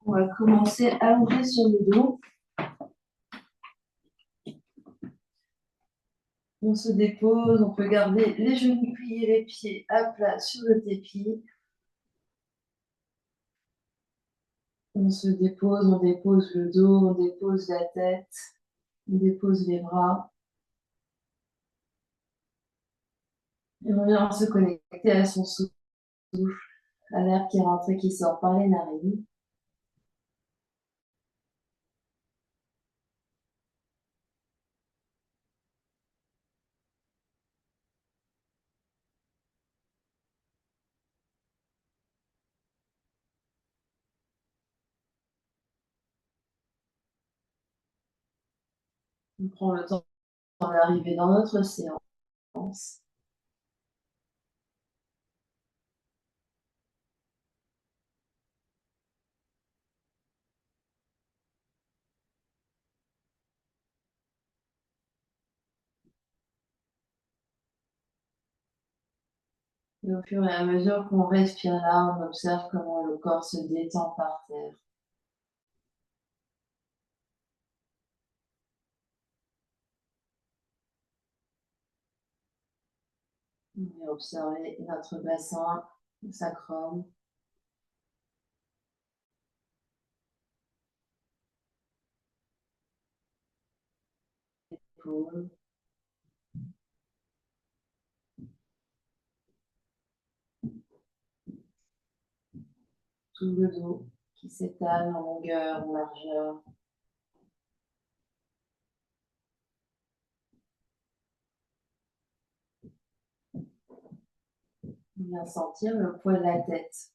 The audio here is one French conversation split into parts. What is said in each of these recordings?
On va commencer allongé sur le dos. On se dépose, on peut garder les genoux pliés, les pieds à plat sur le tapis. On se dépose, on dépose le dos, on dépose la tête, on dépose les bras. Et on vient se connecter à son souffle, à l'air qui rentre et qui sort par les narines. On prend le temps d'arriver dans notre séance. Et au fur et à mesure qu'on respire là, on observe comment le corps se détend par terre. On va observer notre bassin, le sacrum. Épaules. Tout le dos qui s'étale en longueur, en largeur. On vient sentir le poids de la tête.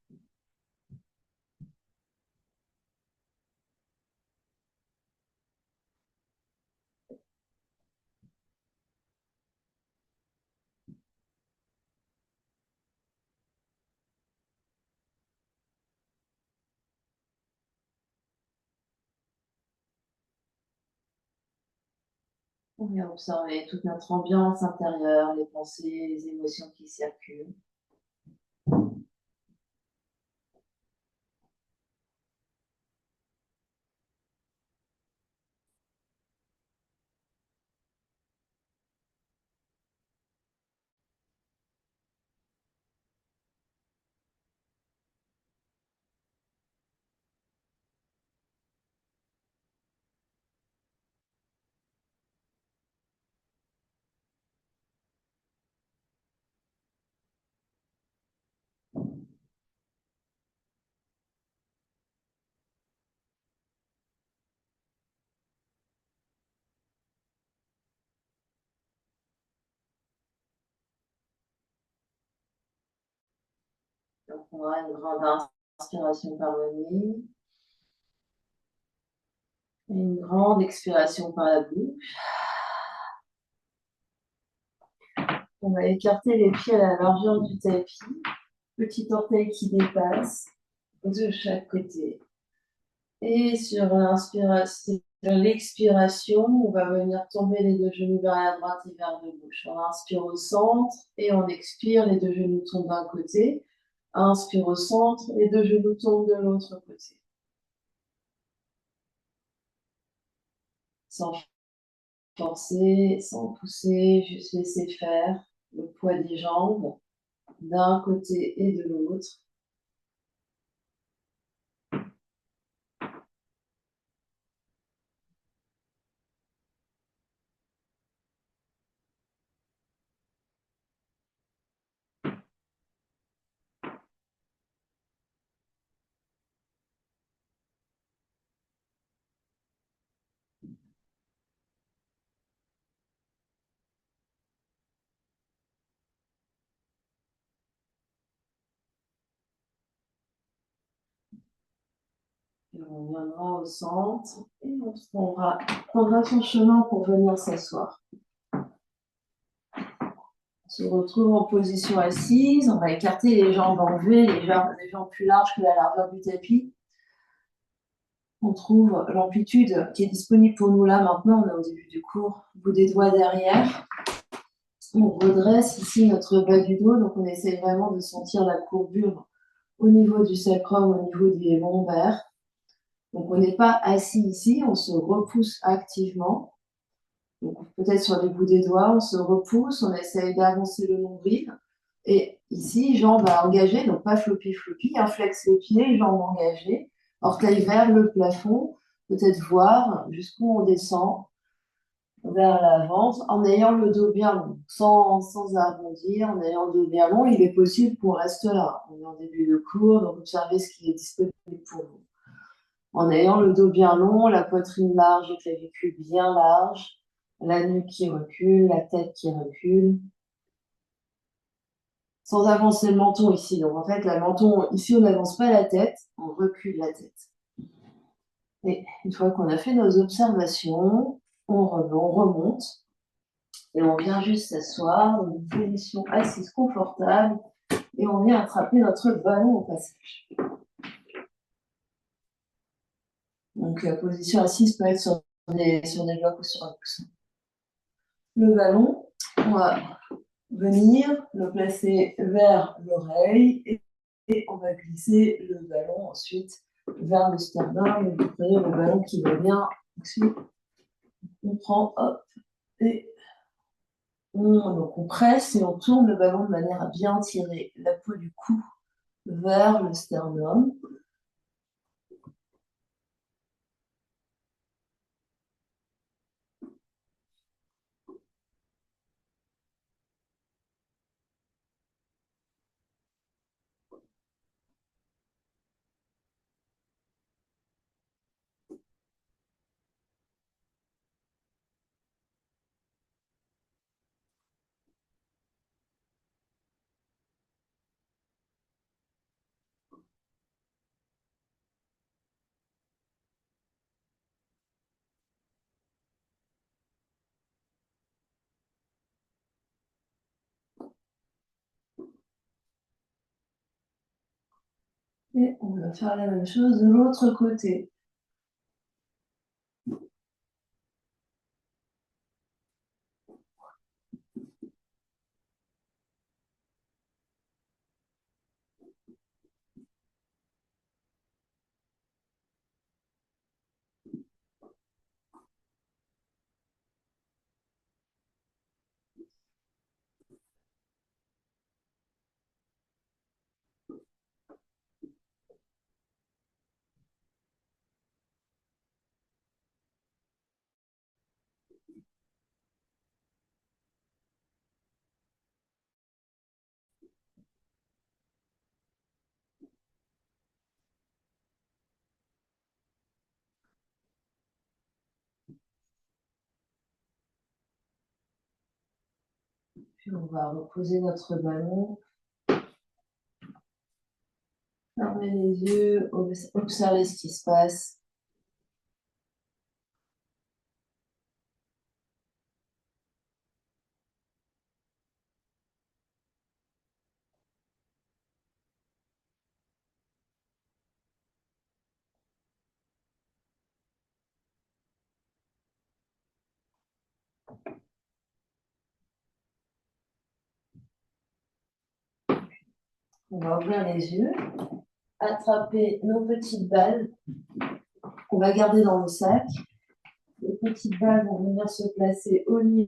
On vient observer toute notre ambiance intérieure, les pensées, les émotions qui circulent. Donc, on aura une grande inspiration par le nez et une grande expiration par la bouche. On va écarter les pieds à la largeur du tapis, petit orteil qui dépasse de chaque côté. Et sur l'expiration, on va venir tomber les deux genoux vers la droite et vers la gauche. On inspire au centre et on expire, les deux genoux tombent d'un côté. Inspire au centre, les deux genoux tombent de l'autre côté. Sans forcer, sans pousser, juste laisser faire le poids des jambes d'un côté et de l'autre. Et on viendra au centre et on prendra son chemin pour venir s'asseoir. On se retrouve en position assise, on va écarter les jambes en V, les jambes plus larges que la largeur du tapis. On trouve l'amplitude qui est disponible pour nous là maintenant, on est au début du cours, au bout des doigts derrière. On redresse ici notre bas du dos, donc on essaie vraiment de sentir la courbure au niveau du sacrum, au niveau des lombaires. Donc, on n'est pas assis ici, on se repousse activement. Donc, peut-être sur les bouts des doigts, on se repousse, on essaye d'avancer le nombril. Et ici, jambes engagées, donc pas floppy, un flex les pieds, jambes engagées, orteils vers le plafond, peut-être voir jusqu'où on descend vers l'avant, en ayant le dos bien long, sans arrondir, en ayant le dos bien long. Il est possible qu'on reste là. On est en début de cours, donc observez ce qui est disponible pour vous. En ayant le dos bien long, la poitrine large, le clavicule bien large, la nuque qui recule, la tête qui recule, sans avancer le menton ici. Donc en fait, le menton, ici, on n'avance pas la tête, on recule la tête. Et une fois qu'on a fait nos observations, on remonte et on vient juste s'asseoir dans une position assise confortable et on vient attraper notre ballon au passage. Donc la position assise peut être sur des blocs ou sur un coussin. Le ballon, on va venir le placer vers l'oreille et on va glisser le ballon ensuite vers le sternum. Et vous prenez le ballon qui va bien. Ensuite, on prend, hop, et on presse et on tourne le ballon de manière à bien tirer la peau du cou vers le sternum. Et on va faire la même chose de l'autre côté. Puis on va reposer notre ballon. Fermez les yeux, observez ce qui se passe. On va ouvrir les yeux, attraper nos petites balles qu'on va garder dans le sac. Les petites balles vont venir se placer au niveau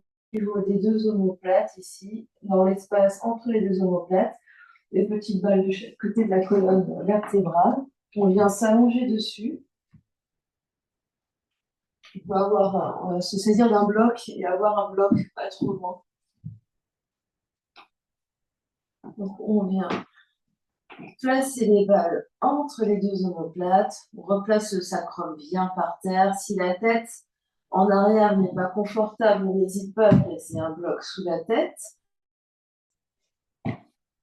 des deux omoplates, ici, dans l'espace entre les deux omoplates. Les petites balles de chaque côté de la colonne vertébrale. On vient s'allonger dessus. On va se saisir d'un bloc et avoir un bloc pas trop loin. Donc on vient placer les balles entre les deux omoplates. On replace le sacrum bien par terre. Si la tête en arrière n'est pas confortable, on n'hésite pas à placer un bloc sous la tête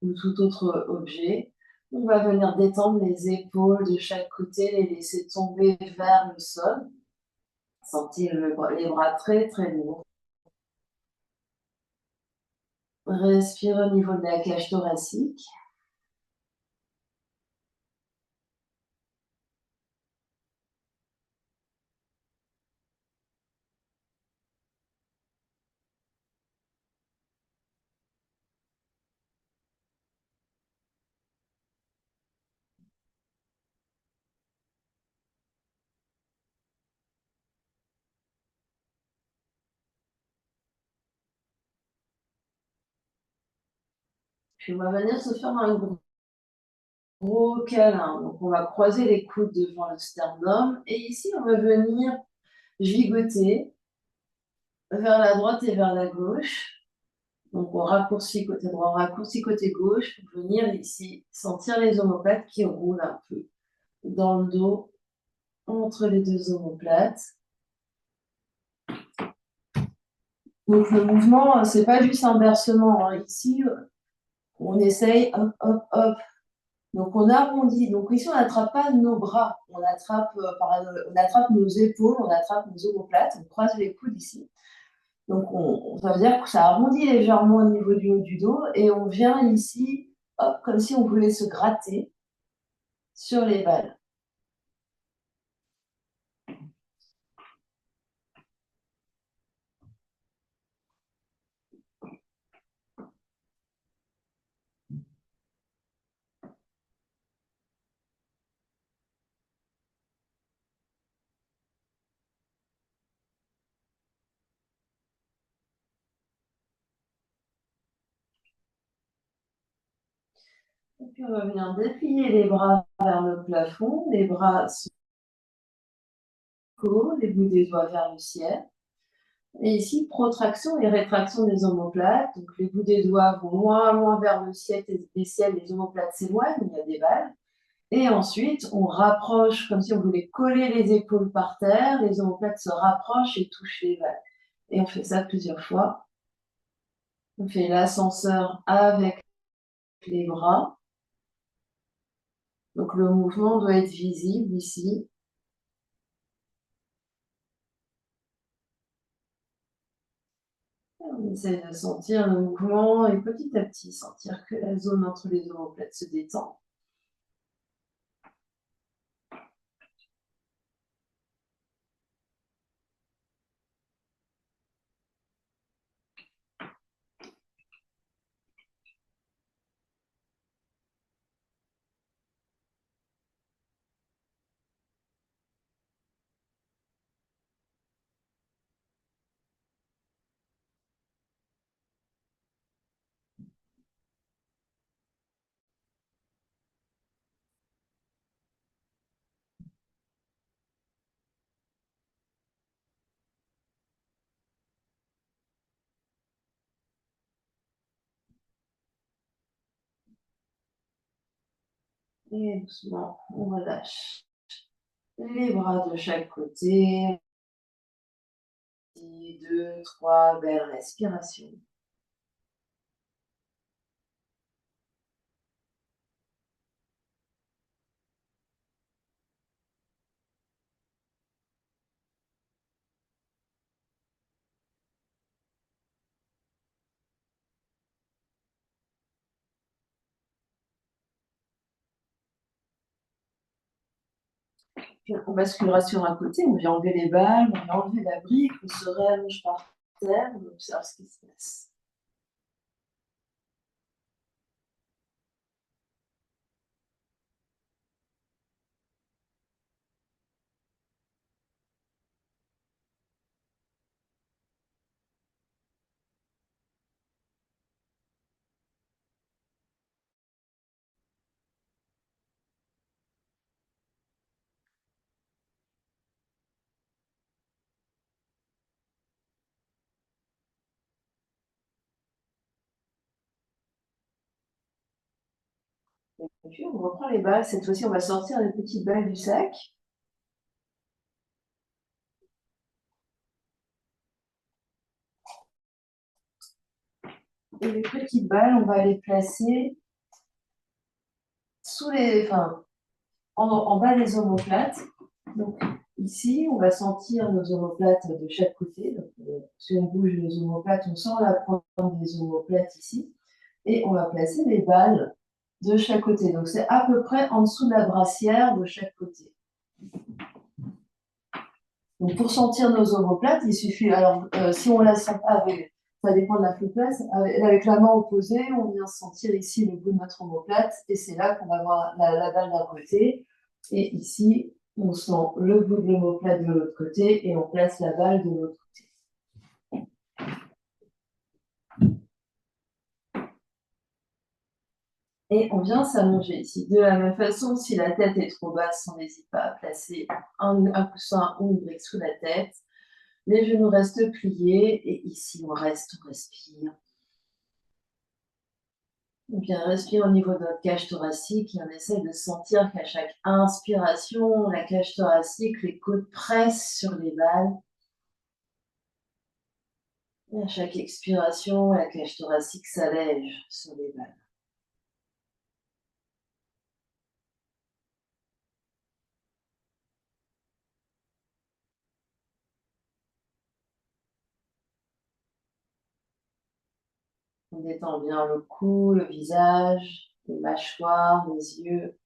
ou tout autre objet. On va venir détendre les épaules de chaque côté, les laisser tomber vers le sol. Sentir les bras très très lourds. Respire au niveau de la cage thoracique. Puis on va venir se faire un gros câlin. Donc on va croiser les coudes devant le sternum. Et ici, on va venir gigoter vers la droite et vers la gauche. Donc on raccourcit côté droit, on raccourcit côté gauche pour venir ici sentir les omoplates qui roulent un peu dans le dos, entre les deux omoplates. Donc le mouvement, c'est pas juste un bercement, hein. Ici, on essaye, hop, hop, hop. Donc on arrondit. Donc ici, on n'attrape pas nos bras, on attrape, on attrape nos épaules, on attrape nos omoplates, on croise les coudes ici. Donc ça veut dire que ça arrondit légèrement au niveau du haut du dos et on vient ici, hop, comme si on voulait se gratter sur les balles. Et puis on va venir déplier les bras vers le plafond, les bras sous le dos, les bouts des doigts vers le ciel. Et ici, protraction et rétraction des omoplates. Donc les bouts des doigts vont loin vers le ciel, les omoplates s'éloignent, il y a des balles. Et ensuite, on rapproche, comme si on voulait coller les épaules par terre, les omoplates se rapprochent et touchent les balles. Et on fait ça plusieurs fois. On fait l'ascenseur avec les bras. Donc le mouvement doit être visible ici. On essaie de sentir le mouvement et petit à petit sentir que la zone entre les omoplates se détend. Et doucement, on relâche les bras de chaque côté. 2, 3 belles respirations. Puis on basculera sur un côté, on vient enlever les balles, on vient enlever la brique, on se réallonge par terre, on observe ce qui se passe. Et puis on reprend les balles, cette fois-ci on va sortir les petites balles du sac. Et les petites balles, on va les placer sous en bas des omoplates. Donc ici, on va sentir nos omoplates de chaque côté. Donc, si on bouge nos omoplates, on sent la pointe des omoplates ici. Et on va placer les balles de chaque côté. Donc c'est à peu près en dessous de la brassière de chaque côté. Donc pour sentir nos omoplates, il suffit, alors si on ne la sent pas, ça dépend de la souplesse, avec la main opposée, on vient sentir ici le bout de notre omoplate et c'est là qu'on va avoir la balle d'un côté. Et ici, on sent le bout de l'omoplate de l'autre côté et on place la balle de l'autre côté. Et on vient s'allonger ici. De la même façon, si la tête est trop basse, on n'hésite pas à placer un coussin ou une brique sous la tête. Les genoux restent pliés et ici on reste, on respire. On vient respirer au niveau de notre cage thoracique et on essaie de sentir qu'à chaque inspiration, la cage thoracique, les côtes pressent sur les balles. Et à chaque expiration, la cage thoracique s'allège sur les balles. On détend bien le cou, le visage, les mâchoires, les yeux.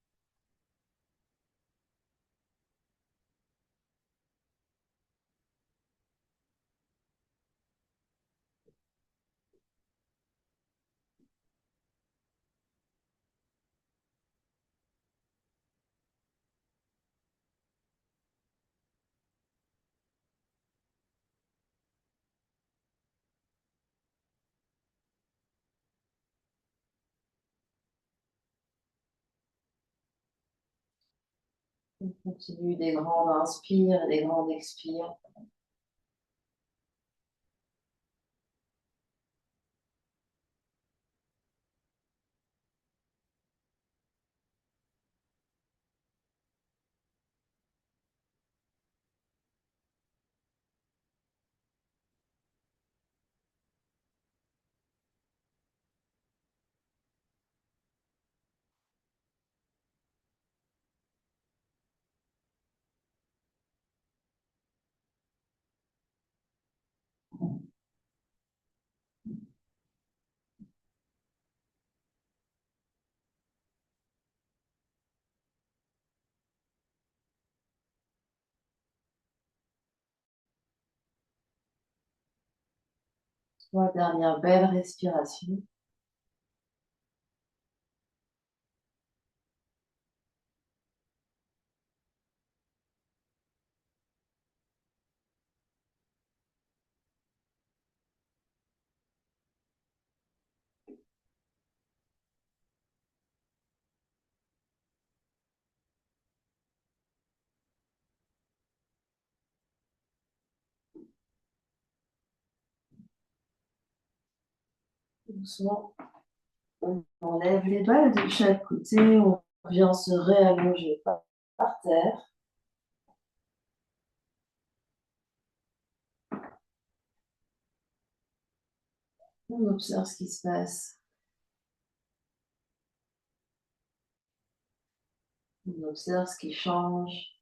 On continue des grandes inspires et des grandes expires. Trois dernières belles respirations. Doucement, on enlève les balles de chaque côté. On vient se réallonger par terre. On observe ce qui se passe. On observe ce qui change.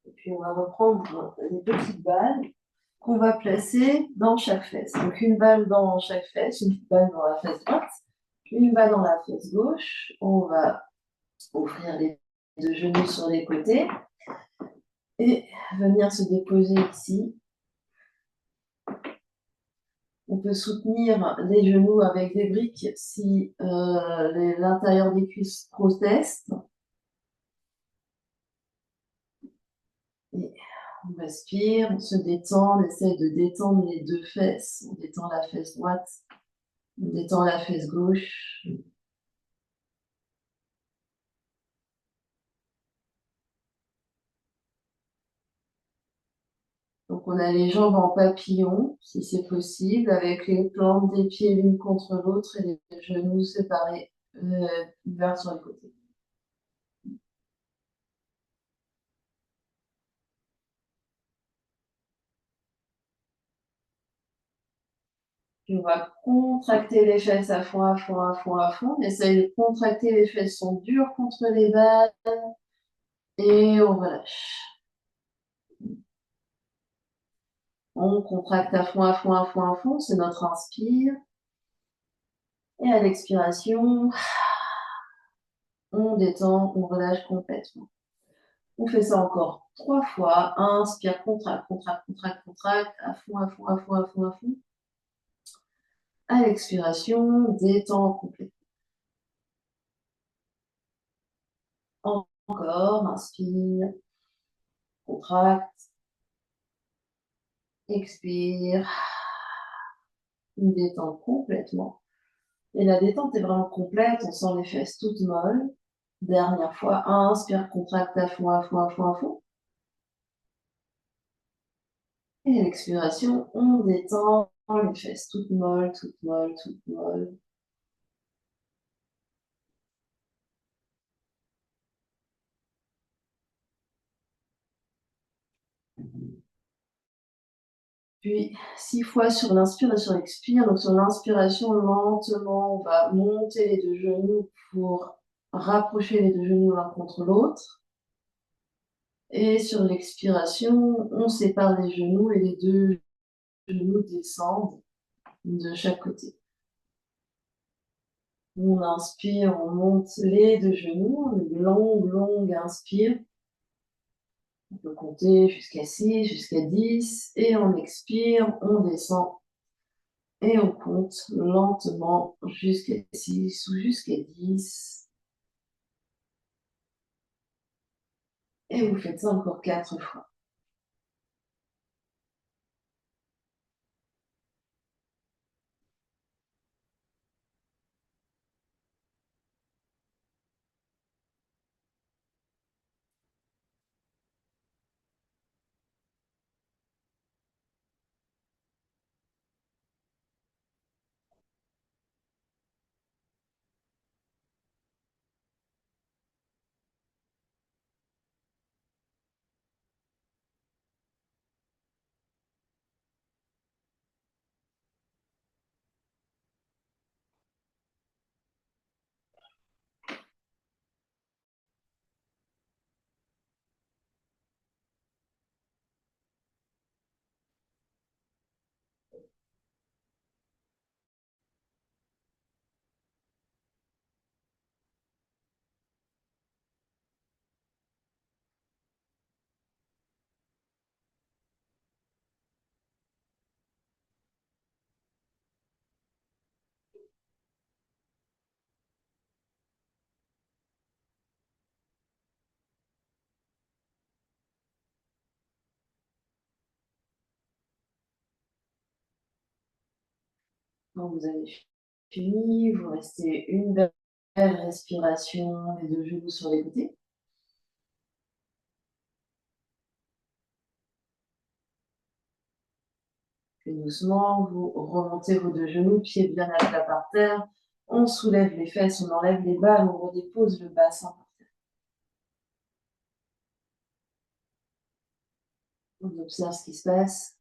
Et puis on va reprendre les petites balles qu'on va placer dans chaque fesse. Donc une balle dans chaque fesse, une balle dans la fesse droite, une balle dans la fesse gauche. On va ouvrir les deux genoux sur les côtés et venir se déposer ici. On peut soutenir les genoux avec des briques si l'intérieur des cuisses proteste. Et on respire, on se détend, on essaye de détendre les deux fesses. On détend la fesse droite, on détend la fesse gauche. Donc on a les jambes en papillon, si c'est possible, avec les plantes des pieds l'une contre l'autre et les genoux séparés, ouverts sur les côtés. Puis on va contracter les fesses à fond, à fond, à fond, à fond. On essaye de contracter, les fesses sont dures contre les balles et on relâche. On contracte à fond, à fond, à fond, à fond, c'est notre inspire. Et à l'expiration, on détend, on relâche complètement. On fait ça encore 3 fois. Inspire, contracte, contracte, contracte, contracte, à fond, à fond, à fond, à fond, à fond. À l'expiration, détends complètement. Encore, inspire, contracte, expire, détends complètement. Et la détente est vraiment complète, on sent les fesses toutes molles. Dernière fois, inspire, contracte à fond, à fond, à fond, à fond. Et à l'expiration, on détend les fesses toutes molles, toutes molles, toutes molles. Puis 6 fois sur l'inspire et sur l'expire. Donc sur l'inspiration, lentement, on va monter les deux genoux pour rapprocher les deux genoux l'un contre l'autre. Et sur l'expiration, on sépare les genoux et les deux genoux descendent de chaque côté. On inspire, on monte les deux genoux, une longue inspire. On peut compter jusqu'à 6, jusqu'à 10, et on expire, on descend, et on compte lentement jusqu'à 6 ou jusqu'à 10. Et vous faites ça encore 4 fois. Quand vous avez fini, vous restez une belle respiration, les deux genoux sur les côtés. Puis doucement, vous remontez vos deux genoux, pieds bien à plat par terre. On soulève les fesses, on enlève les balles, on redépose le bassin. On observe ce qui se passe.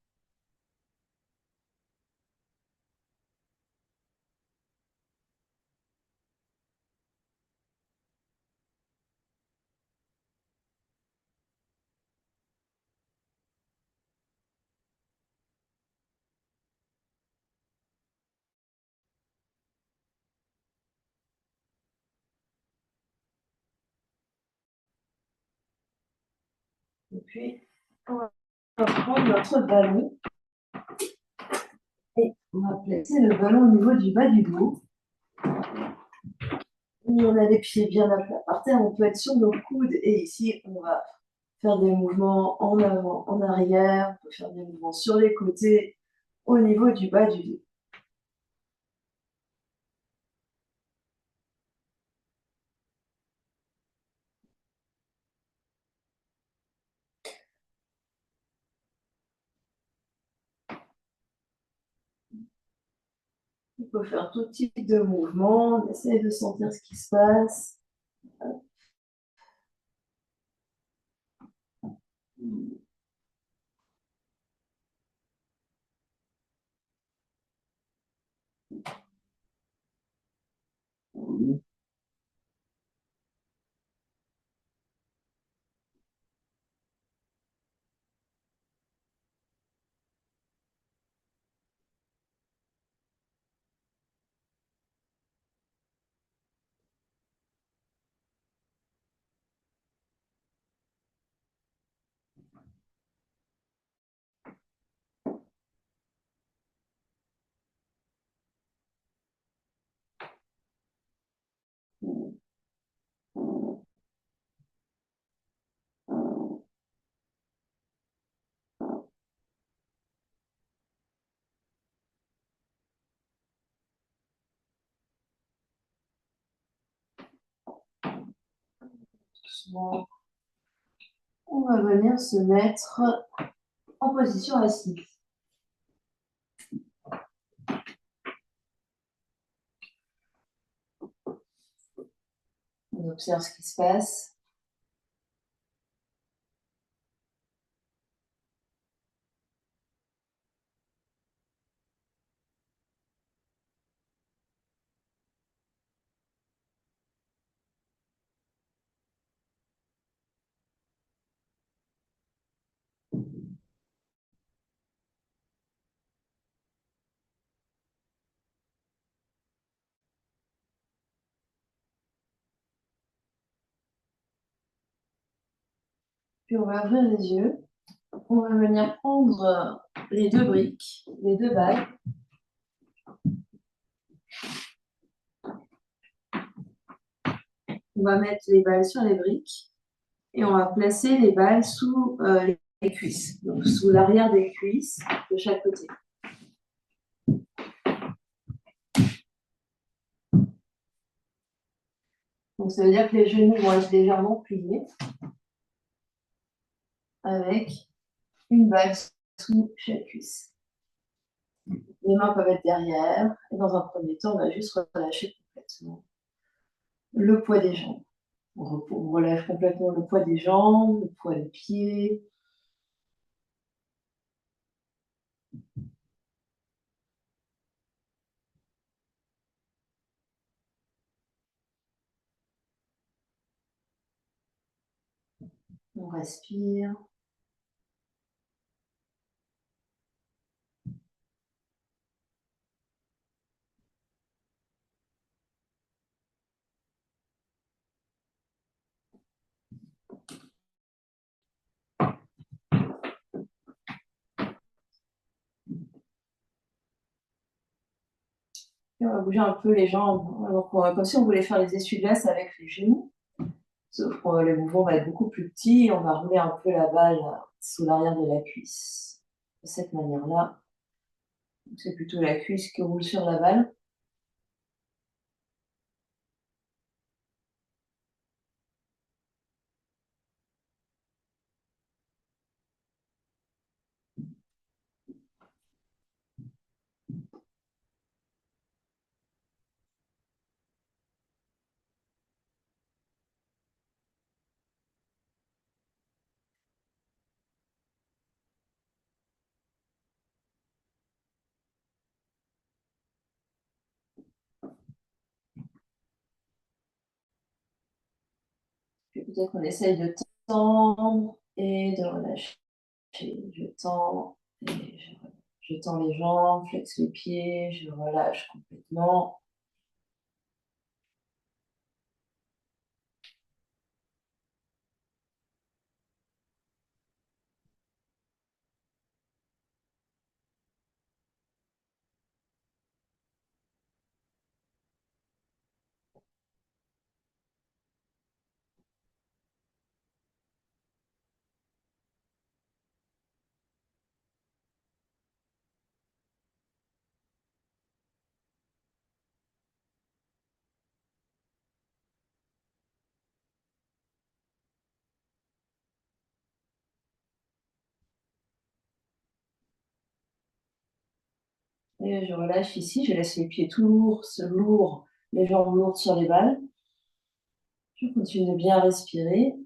Et puis, on va prendre notre ballon et on va placer le ballon au niveau du bas du dos. On a les pieds bien à plat par terre, on peut être sur nos coudes et ici, on va faire des mouvements en avant, en arrière, on peut faire des mouvements sur les côtés au niveau du bas du dos. On peut faire tout type de mouvements, on essaie de sentir ce qui se passe. doucement, on va venir se mettre en position assise. On observe ce qui se passe. Puis on va ouvrir les yeux. On va venir prendre les deux briques, les deux balles. On va mettre les balles sur les briques et on va placer les balles sous les cuisses, donc sous l'arrière des cuisses de chaque côté. Donc ça veut dire que les genoux vont être légèrement pliés avec une balle sous chaque cuisse. Les mains peuvent être derrière et dans un premier temps, on va juste relâcher complètement le poids des jambes. On relève complètement le poids des jambes, le poids des pieds. On respire. Et on va bouger un peu les jambes. Donc, comme si on voulait faire les essuie-glaces avec les genoux. Sauf que le mouvement va être beaucoup plus petit. On va rouler un peu la balle sous l'arrière de la cuisse. De cette manière-là. C'est plutôt la cuisse qui roule sur la balle. Puis peut-être qu'on essaye de tendre et de relâcher. Je tends et je tends les jambes, flexe les pieds, je relâche complètement. Et je relâche ici, je laisse les pieds tout lourds, les jambes lourdes sur les balles. Je continue de bien respirer.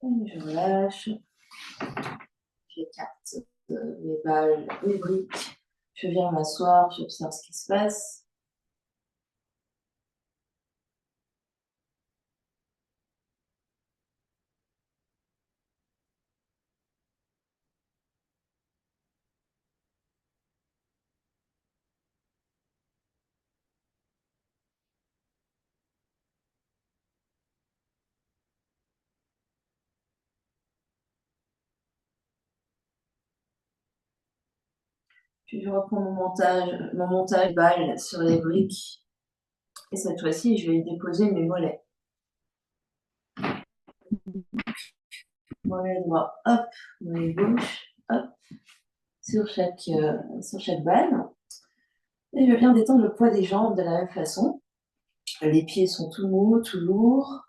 Et je relâche. J'écarte mes balles, mes briques. Je viens m'asseoir, j'observe ce qui se passe. Puis je reprends mon montage balle sur les briques. Et cette fois-ci, je vais déposer mes mollets. Mollet droit, hop, mollet gauche, hop, sur chaque balle. Et je viens d'étendre le poids des jambes de la même façon. Les pieds sont tout mous, tout lourds.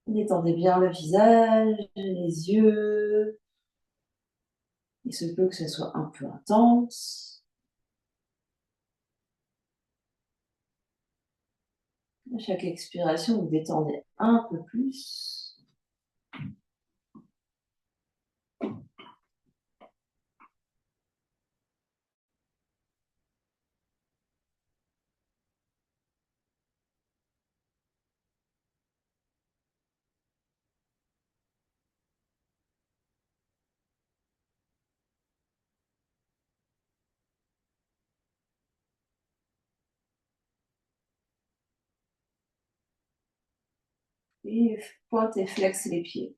Détendez bien le visage, les yeux. Il se peut que ce soit un peu intense. À chaque expiration, vous détendez un peu plus. Et pointe et flex les pieds.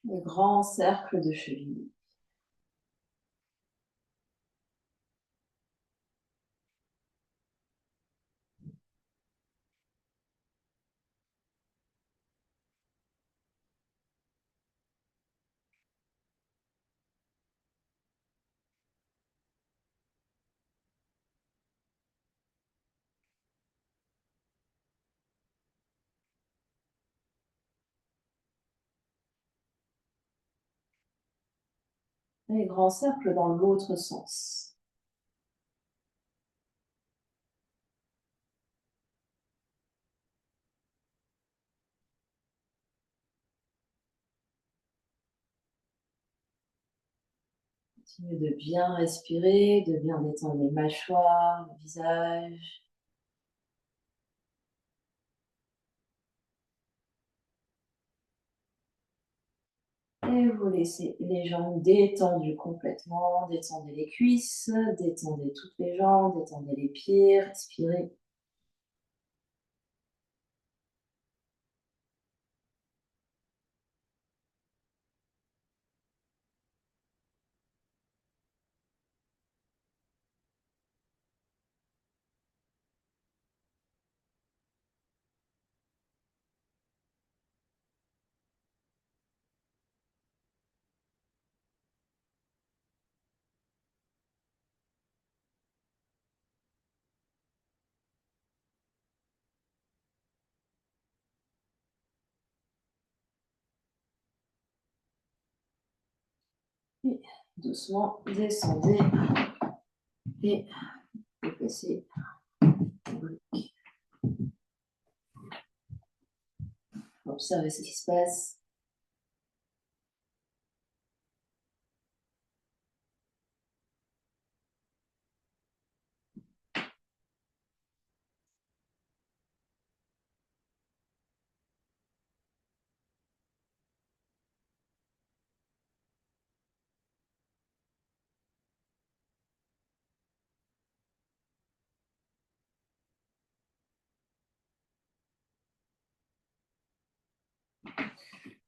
Le grand cercle de cheville. Et grand cercle dans l'autre sens. Continuez de bien respirer, de bien détendre les mâchoires, le visage. Et vous laissez les jambes détendues complètement. Détendez les cuisses, détendez toutes les jambes, détendez les pieds, respirez. Et doucement, descendez et déplacez. Observez ce qui se passe.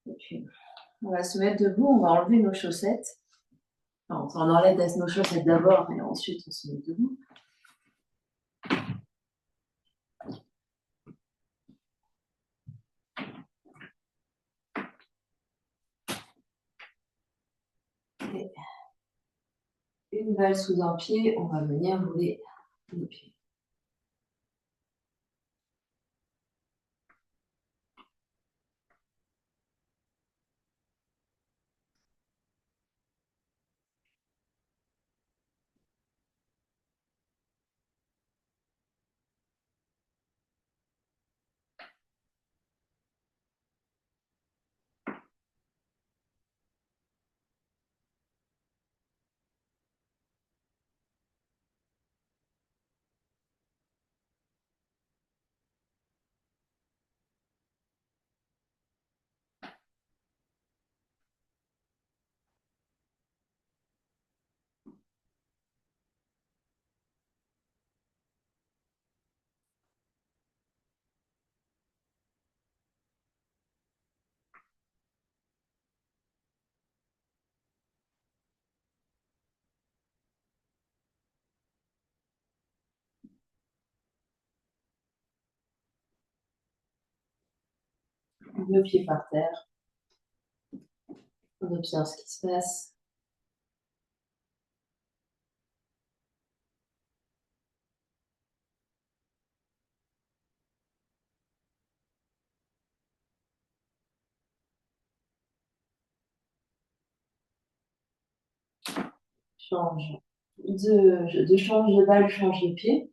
Et puis, on va se mettre debout, on va enlever nos chaussettes. Enfin, on enlève nos chaussettes d'abord et ensuite on se met debout. Et une balle sous un pied, on va venir rouler le pied. 2 pieds par terre. On observe ce qui se passe. Change de change de balle, change de pied.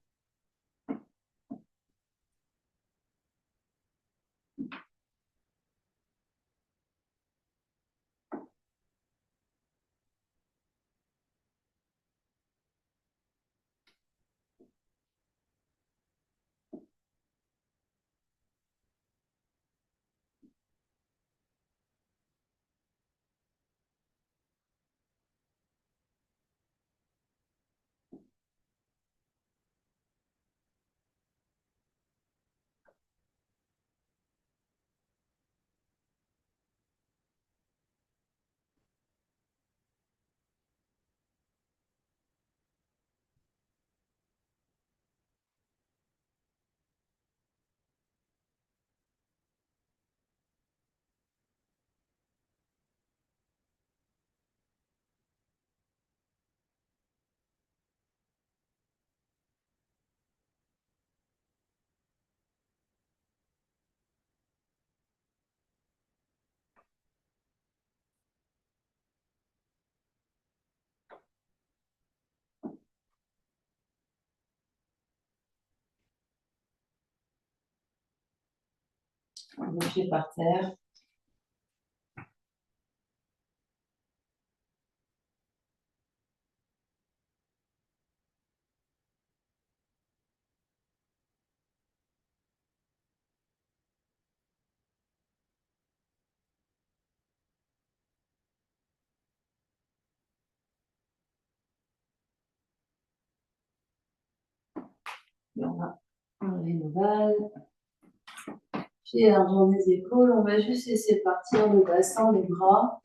Le pied par terre. Et on va enlever nos balles. Pied largeur des épaules. On va juste laisser partir le bassin, les bras,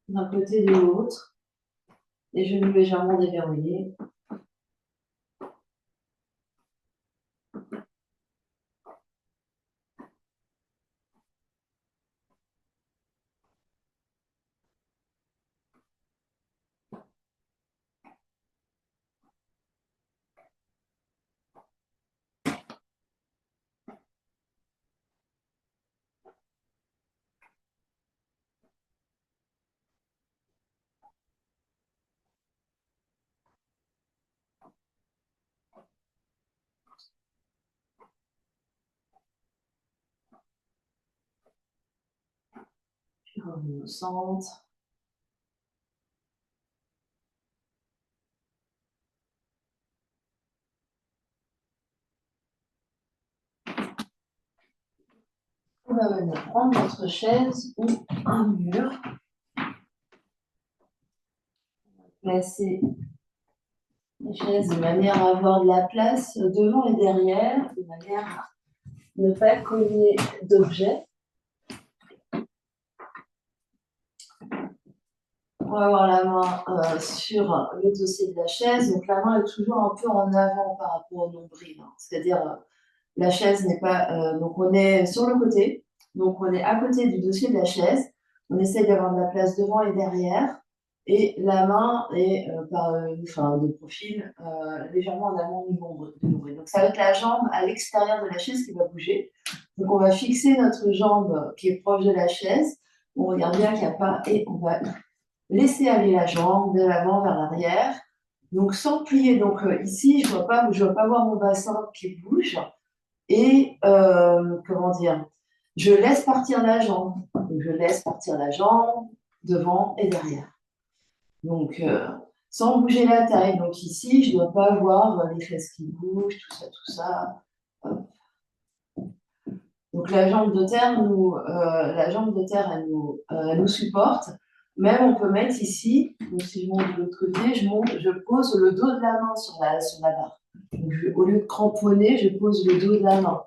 d'un côté et de l'autre. Les genoux légèrement déverrouillés. Puis revenir au centre. On va venir prendre notre chaise ou un mur. On va placer la chaise de manière à avoir de la place devant et derrière, de manière à ne pas cogner d'objets. On va avoir la main sur le dossier de la chaise. Donc la main est toujours un peu en avant par rapport au nombril. C'est-à-dire, la chaise n'est pas... donc on est sur le côté. Donc on est à côté du dossier de la chaise. On essaye d'avoir de la place devant et derrière. Et la main est de profil légèrement en avant du nombril. Donc ça va être la jambe à l'extérieur de la chaise qui va bouger. Donc on va fixer notre jambe qui est proche de la chaise. On regarde bien qu'il n'y a pas... Et on va laisser aller la jambe de l'avant vers l'arrière. Donc sans plier. Donc ici, je ne dois pas voir mon bassin qui bouge. Et comment dire, je laisse partir la jambe. Donc, je laisse partir la jambe devant et derrière. Donc sans bouger la taille. Donc ici, je ne dois pas voir les fesses qui bougent, tout ça. Hop. Donc la jambe de terre elle nous supporte. Même on peut mettre ici, donc si je monte de l'autre côté, je pose le dos de la main sur la barre. Donc au lieu de cramponner, je pose le dos de la main.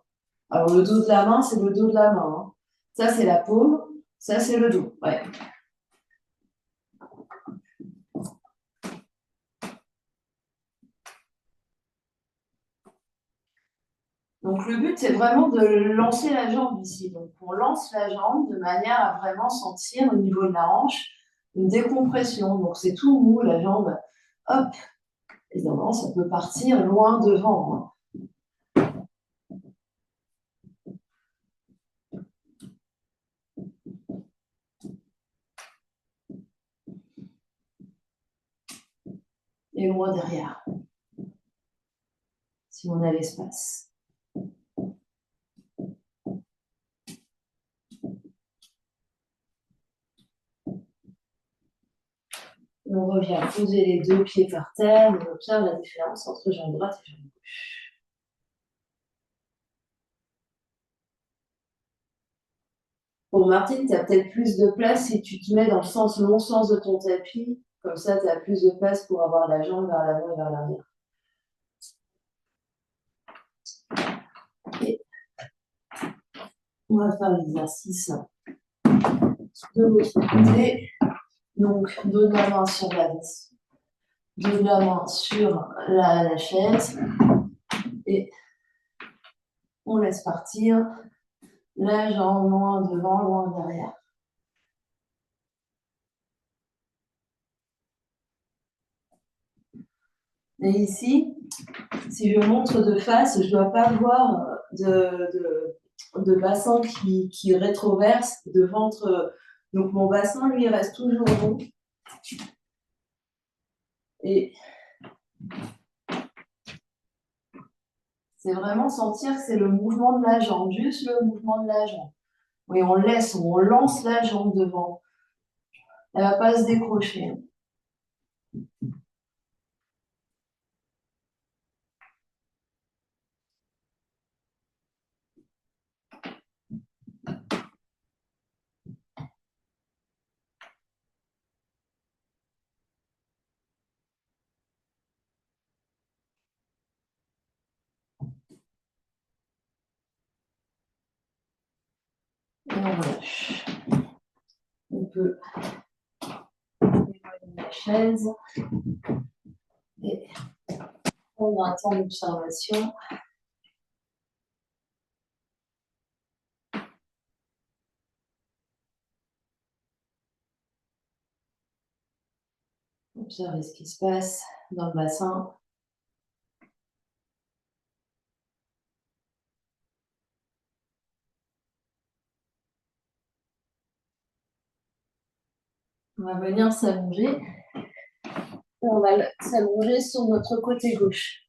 Alors le dos de la main, c'est le dos de la main. Hein. Ça, c'est la paume, ça, c'est le dos. Ouais. Donc le but, c'est vraiment de lancer la jambe ici. Donc on lance la jambe de manière à vraiment sentir au niveau de la hanche une décompression. Donc c'est tout mou, la jambe. Hop, évidemment, ça peut partir loin devant, hein. Et loin derrière, si on a l'espace. On revient poser les deux pieds par terre. On observe la différence entre jambe droite et jambe gauche. Bon, Martine, tu as peut-être plus de place si tu te mets dans le long sens de ton tapis. Comme ça, tu as plus de place pour avoir la jambe vers l'avant et vers l'arrière. Et on va faire l'exercice de l'autre côté. Donc, dos de la main sur la vis, dos de la main sur la chaise. Et on laisse partir la jambe loin devant, loin derrière. Et ici, si je montre de face, je ne dois pas voir de bassin qui rétroverse, de ventre. Donc mon bassin, lui, reste toujours rond. Et c'est vraiment sentir que c'est le mouvement de la jambe, juste le mouvement de la jambe. Oui, on lance la jambe devant. Elle ne va pas se décrocher. Et on relâche. On peut éloigner la chaise et prendre un temps d'observation. Observer ce qui se passe dans le bassin. On va venir s'allonger. On va s'allonger sur notre côté gauche.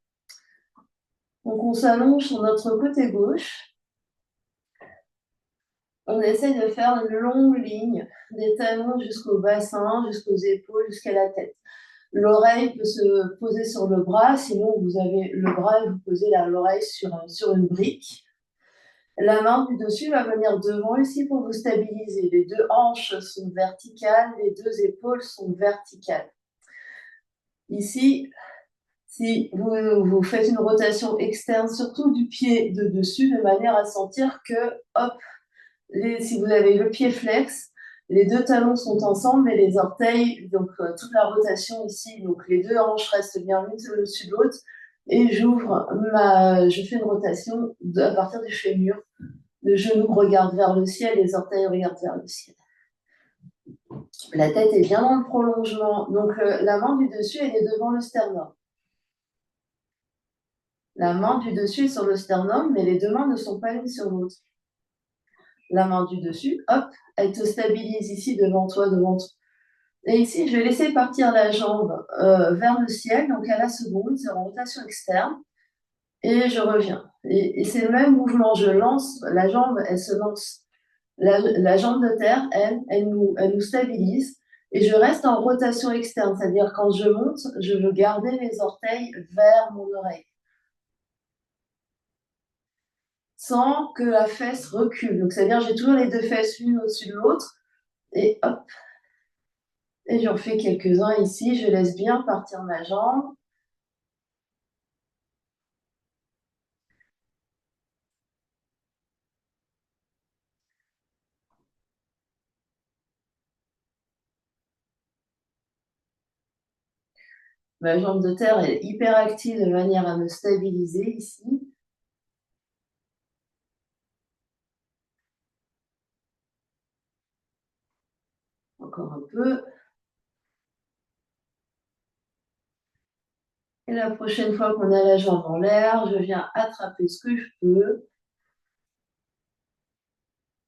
Donc on s'allonge sur notre côté gauche. On essaie de faire une longue ligne des talons jusqu'au bassin, jusqu'aux épaules, jusqu'à la tête. L'oreille peut se poser sur le bras, sinon vous avez le bras et vous posez l'oreille sur une brique. La main du dessus va venir devant ici pour vous stabiliser. Les deux hanches sont verticales, les deux épaules sont verticales. Ici, si vous faites une rotation externe, surtout du pied de dessus, de manière à sentir que, hop, si vous avez le pied flex, les deux talons sont ensemble, mais les orteils, donc toute la rotation ici, donc les deux hanches restent bien l'une au-dessus de l'autre, et je fais une rotation à partir du fémur. Le genou regarde vers le ciel, les orteils regardent vers le ciel. La tête est bien dans le prolongement, donc la main du dessus, elle est devant le sternum. La main du dessus est sur le sternum, mais les deux mains ne sont pas l'une sur l'autre. La main du dessus, hop, elle te stabilise ici devant toi, devant toi. Et ici, je vais laisser partir la jambe vers le ciel, donc à la seconde, c'est en rotation externe. Et je reviens. Et c'est le même mouvement, je lance, la jambe, elle se lance. La jambe de terre, elle nous stabilise. Et je reste en rotation externe, c'est-à-dire quand je monte, je veux garder les orteils vers mon oreille, sans que la fesse recule. Donc, c'est-à-dire j'ai toujours les deux fesses l'une au-dessus de l'autre. Et hop. Et j'en fais quelques-uns ici. Je laisse bien partir ma jambe. Ma jambe de terre est hyper active de manière à me stabiliser ici. Encore un peu. Et la prochaine fois qu'on a la jambe en l'air, je viens attraper ce que je peux.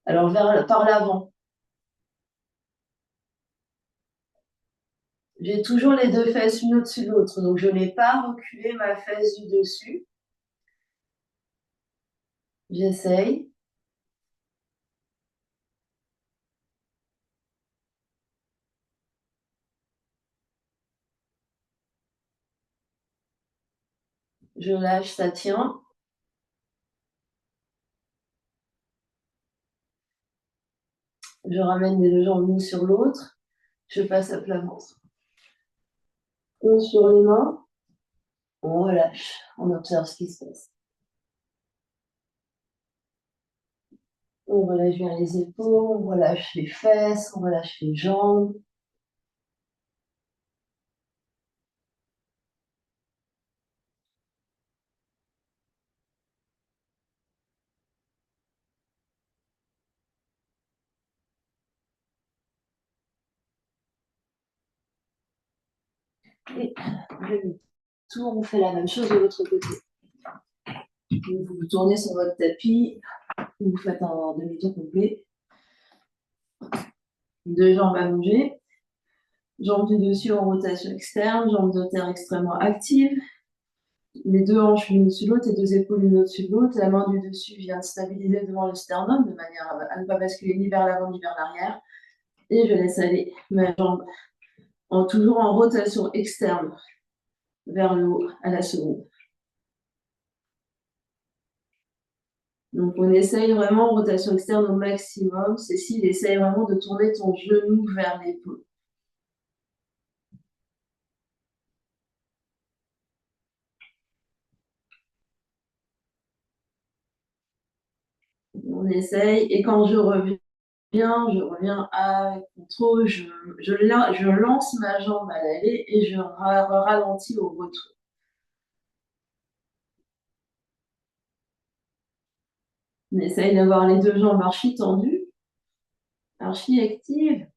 Alors, par l'avant. J'ai toujours les deux fesses une au-dessus de l'autre, donc je n'ai pas reculé ma fesse du dessus. J'essaye. Je lâche, ça tient. Je ramène les deux jambes l'une sur l'autre. Je passe à plat ventre. On sur les mains. On relâche. On observe ce qui se passe. On relâche bien les épaules, on relâche les fesses, on relâche les jambes. Et demi-tour, on fait la même chose de l'autre côté. Vous vous tournez sur votre tapis, vous faites un demi-tour complet. Deux jambes allongées. Jambes du dessus en rotation externe, jambes de terre extrêmement actives. Les deux hanches l'une au-dessus de l'autre et deux épaules l'une au-dessus de l'autre. La main du dessus vient stabiliser devant le sternum de manière à ne pas basculer ni vers l'avant ni vers l'arrière. Et je laisse aller ma jambe toujours en rotation externe vers le haut à la seconde. Donc on essaye vraiment en rotation externe au maximum. Cécile, essaye vraiment de tourner ton genou vers l'épaule. On essaye, et quand je reviens avec contrôle, je lance ma jambe à l'aller et je ralentis au retour. On essaye d'avoir les deux jambes archi tendues, archi actives.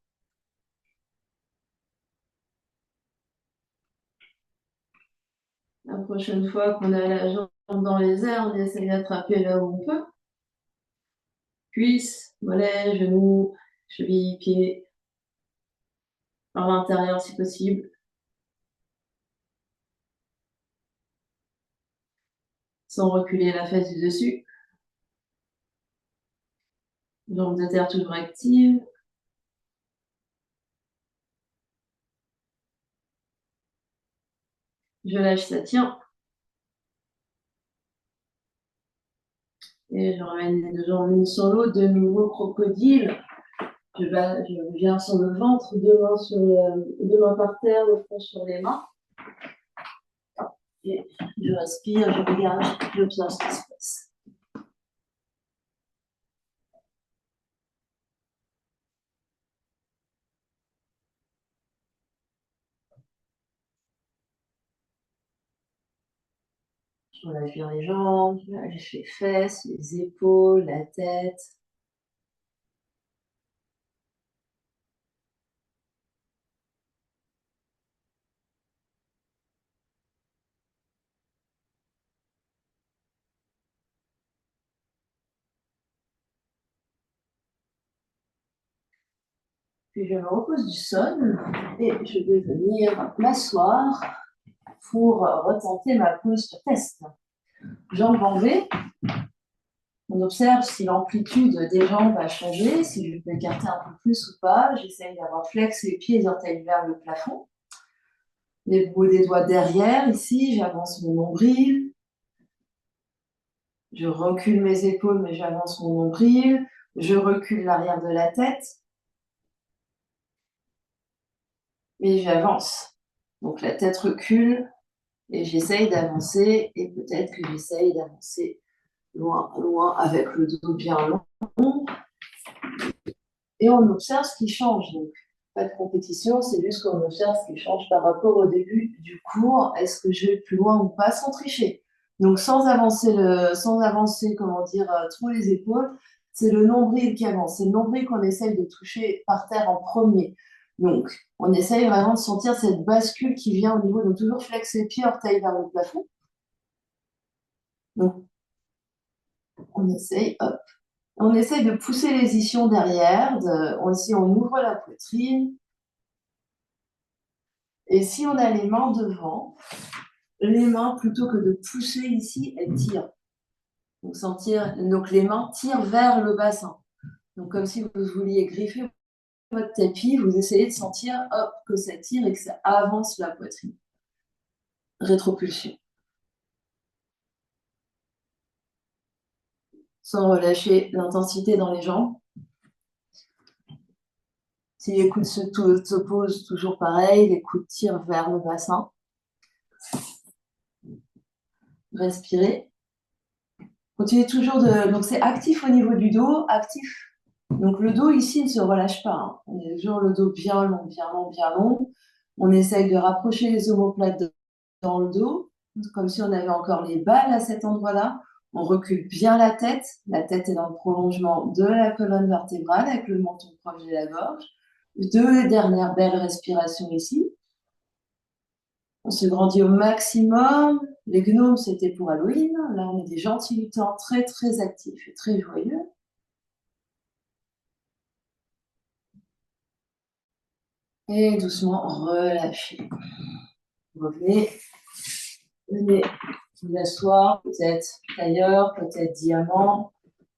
La prochaine fois qu'on a la jambe dans les airs, on essaye d'attraper là où on peut. Cuisses, mollets, genoux, chevilles, pieds, par l'intérieur si possible. Sans reculer la fesse du dessus. Jambes de terre toujours actives. Je lâche, ça tient. Et je ramène les deux jambes l'une sur l'autre, de nouveau crocodile. Je viens sur le ventre, deux mains par terre, le front sur les mains. Et je respire, je regarde, j'observe ce qui se passe. Je relâche bien les jambes, je relâche les fesses, les épaules, la tête. Puis je me repose du sol et je vais venir m'asseoir pour retenter ma posture test. Jambes en V. On observe si l'amplitude des jambes a changé, si je peux écarter un peu plus ou pas. J'essaye d'avoir flex les pieds et les orteils vers le plafond. Les bouts des doigts derrière, ici, j'avance mon nombril. Je recule mes épaules, mais j'avance mon nombril. Je recule l'arrière de la tête. Mais j'avance. Donc la tête recule et j'essaye d'avancer. Et peut-être que j'essaye d'avancer loin, loin, avec le dos bien long. Et on observe ce qui change. Donc, pas de compétition, c'est juste qu'on observe ce qui change par rapport au début du cours. Est-ce que je vais plus loin ou pas, sans tricher. Donc, sans avancer, comment dire, trop les épaules, c'est le nombril qui avance. C'est le nombril qu'on essaye de toucher par terre en premier. Donc, on essaye vraiment de sentir cette bascule qui vient au niveau, donc toujours flex les pieds, orteils vers le plafond. Donc, on essaye, hop. On essaye de pousser les ischions derrière, aussi on ouvre la poitrine. Et si on a les mains devant, les mains, plutôt que de pousser ici, elles tirent. Donc, donc les mains tirent vers le bassin. Donc comme si vous vouliez griffer votre tapis, vous essayez de sentir hop, que ça tire et que ça avance la poitrine. Rétropulsion. Sans relâcher l'intensité dans les jambes. Si les coudes se posent, toujours pareil, les coudes tirent vers le bassin. Respirez. Continuez toujours de... Donc c'est actif au niveau du dos, actif. Donc le dos ici ne se relâche pas. Hein. On est toujours le dos bien long, bien long, bien long. On essaye de rapprocher les omoplates dans le dos, comme si on avait encore les balles à cet endroit-là. On recule bien la tête. La tête est dans le prolongement de la colonne vertébrale avec le menton proche de la gorge. Deux dernières belles respirations ici. On se grandit au maximum. Les gnomes, c'était pour Halloween. Là, on est des gentils lutins très, très actifs et très joyeux. Et doucement, relâchez. Revenez. Venez vous asseoir, peut-être tailleur, peut-être diamant.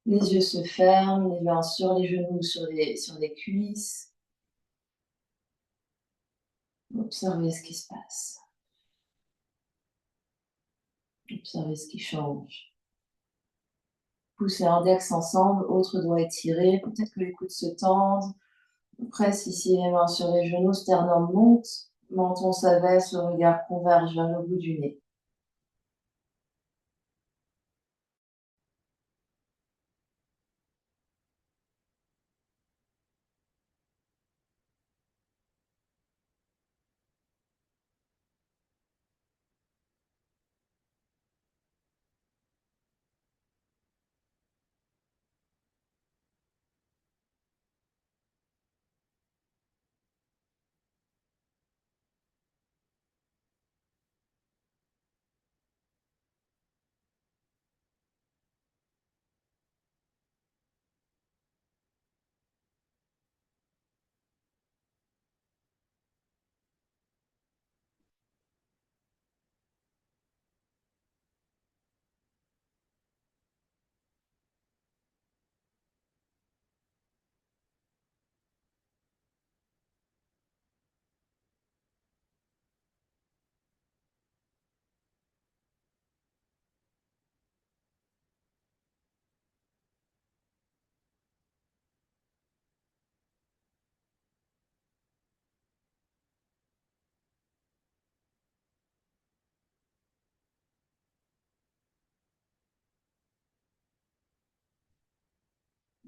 Les yeux se ferment, les mains sur les genoux, sur les cuisses. Observez ce qui se passe. Observez ce qui change. Poussez l'index ensemble, autre doigt étiré. Peut-être que les coudes se tendent. On presse ici les mains sur les genoux, sternum monte, menton s'abaisse, le regard converge vers le bout du nez.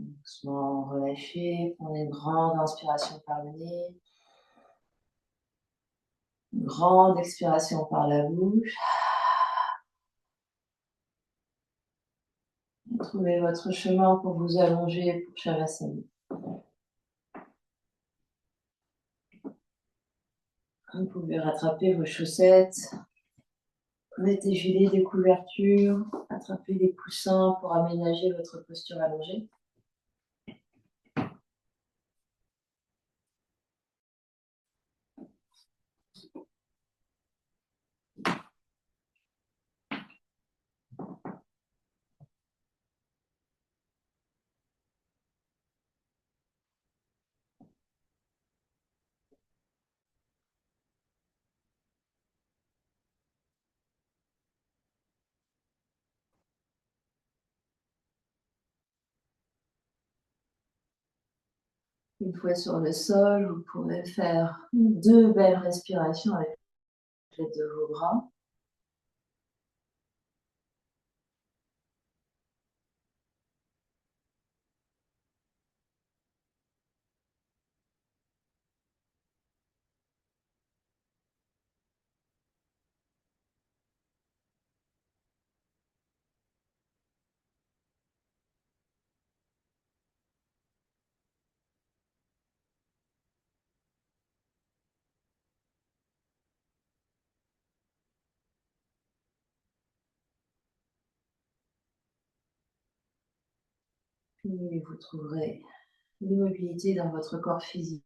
Doucement relâchez, prenez une grande inspiration par le nez, une grande expiration par la bouche. Trouvez votre chemin pour vous allonger pour Shavasana. Vous pouvez rattraper vos chaussettes, mettez gilets, des couvertures, attrapez des coussins pour aménager votre posture allongée. Une fois sur le sol, vous pourrez faire deux belles respirations avec l'aide de vos bras. Puis vous trouverez l'immobilité dans votre corps physique.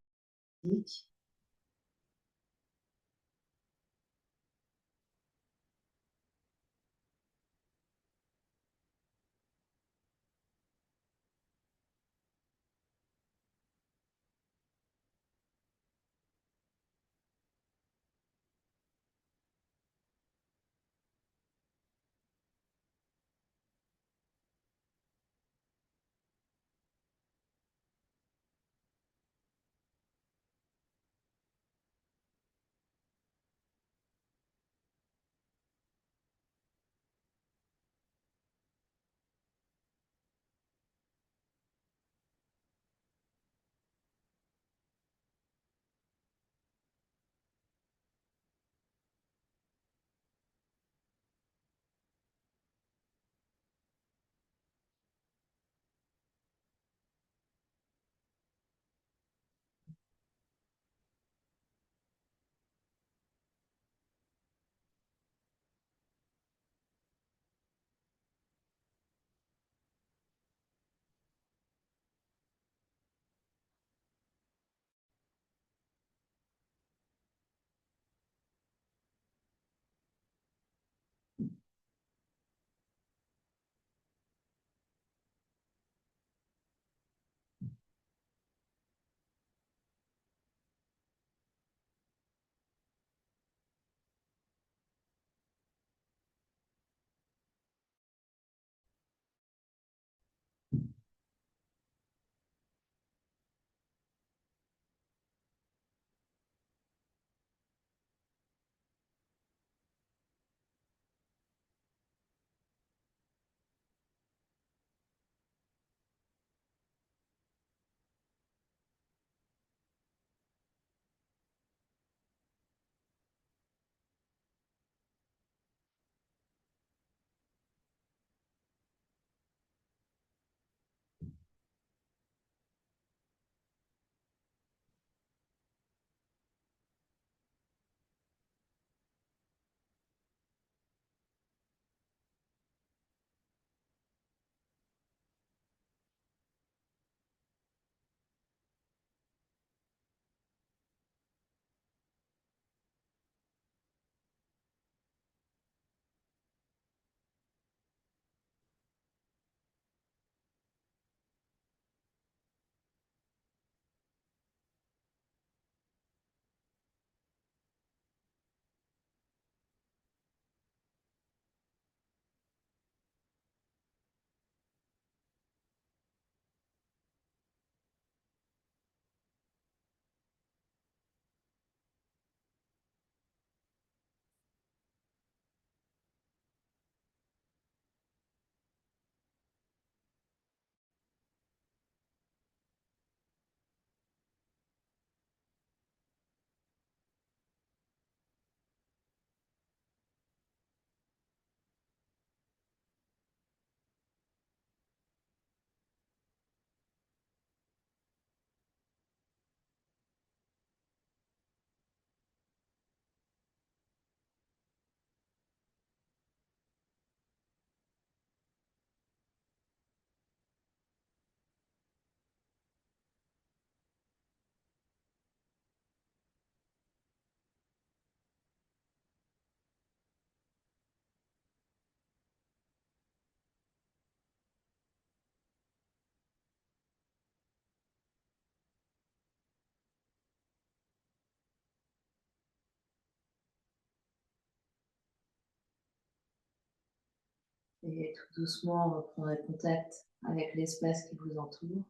Et tout doucement, vous reprendrez contact avec l'espace qui vous entoure.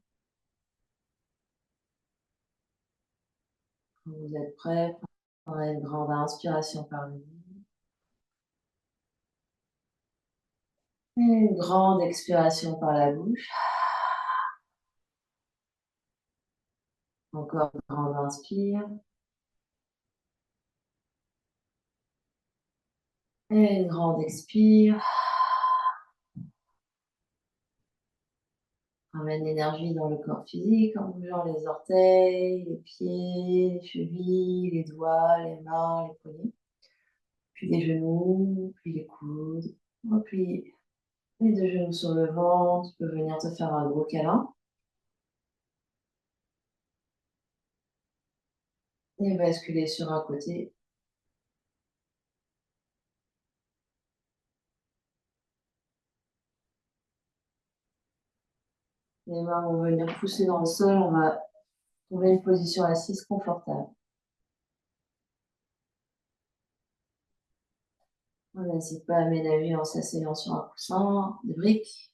Quand vous êtes prêt, prenez une grande inspiration par le nez. Et une grande expiration par la bouche. Encore une grande inspire. Et une grande expire. Ramène l'énergie dans le corps physique en bougeant les orteils, les pieds, les chevilles, les doigts, les mains, les poignets. Puis les genoux, puis les coudes. Repliez Les deux genoux sur le ventre, tu peux venir te faire un gros câlin. Et basculer sur un côté. Les mains vont venir pousser dans le sol. On va trouver une position assise confortable. On n'hésite pas à aménager en s'asseyant sur un coussin, des briques.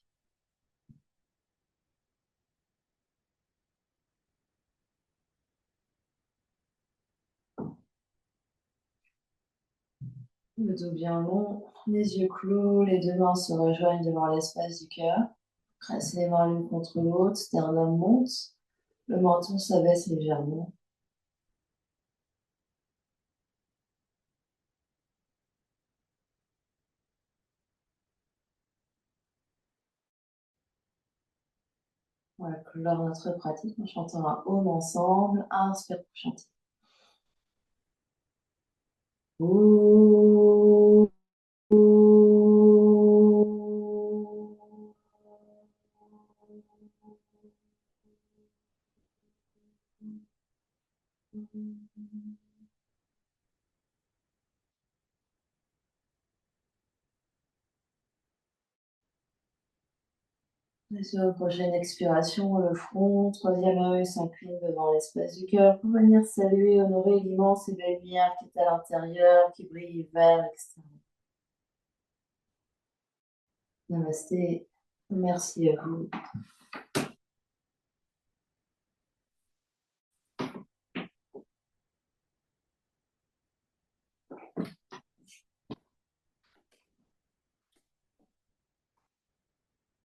Le dos bien long, les yeux clos, les deux mains se rejoignent devant l'espace du cœur. Presse les mains l'une contre l'autre, sternum monte, le menton s'abaisse légèrement. On va clore notre pratique en chantant un home ensemble. Inspire pour chanter. Ouh. Et sur la prochaine expiration, le front, troisième œil s'incline devant l'espace du cœur pour venir saluer, honorer l'immense et belle lumière qui est à l'intérieur, qui brille vers l'extérieur. Namasté, merci à vous.